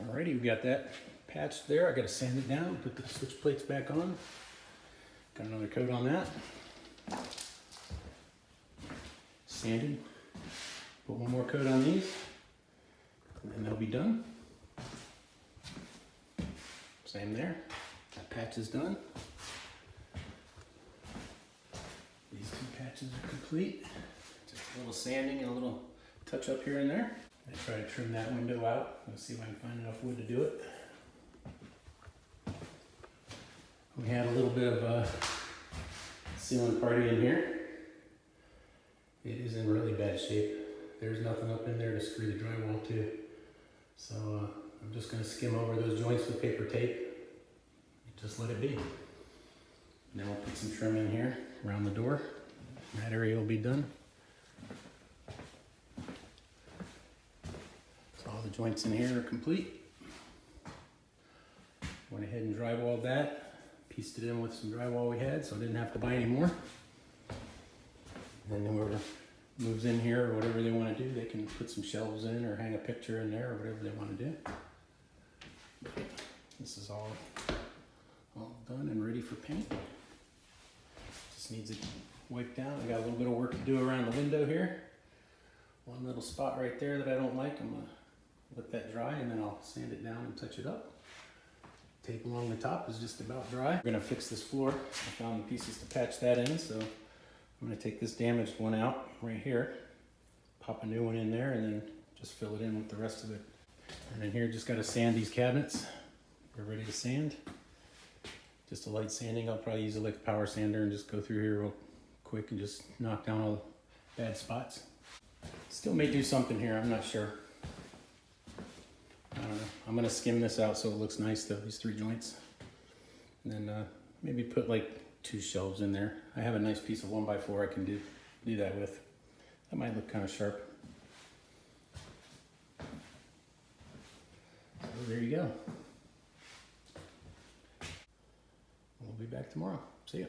Alrighty, we got that patched there. I gotta sand it down, put the switch plates back on. Got another coat on that. Sanded. Put one more coat on these, and then they'll be done. Same there. That patch is done. These two patches are complete. Just a little sanding and a little touch up here and there. I try to trim that window out. Let's see if I can find enough wood to do it. We had a little bit of a ceiling party in here. It is in really bad shape. There's nothing up in there to screw the drywall to. So I'm just gonna skim over those joints with paper tape. Just let it be. Then we'll put some trim in here around the door. That area will be done. So all the joints in here are complete. Went ahead and drywalled that. Pieced it in with some drywall we had, so I didn't have to buy any more. And then whoever moves in here or whatever they want to do, they can put some shelves in or hang a picture in there or whatever they want to do. This is all done and ready for paint. Just needs it wiped down. I got a little bit of work to do around the window here. One little spot right there that I don't like. I'm gonna let that dry and then I'll sand it down and touch it up. Tape along the top is just about dry. We're gonna fix this floor. I found the pieces to patch that in, so I'm gonna take this damaged one out right here, pop a new one in there, and then just fill it in with the rest of it. And then here, just gotta sand these cabinets. We're ready to sand. Just a light sanding. I'll probably use a lick power sander and just go through here real quick and just knock down all the bad spots. Still may do something here, I'm not sure. I don't know. I'm gonna skim this out so it looks nice though, these three joints. And then maybe put like 2 shelves in there. I have a nice piece of 1x4 I can do that with. That might look kind of sharp. So there you go. We'll be back tomorrow. See ya.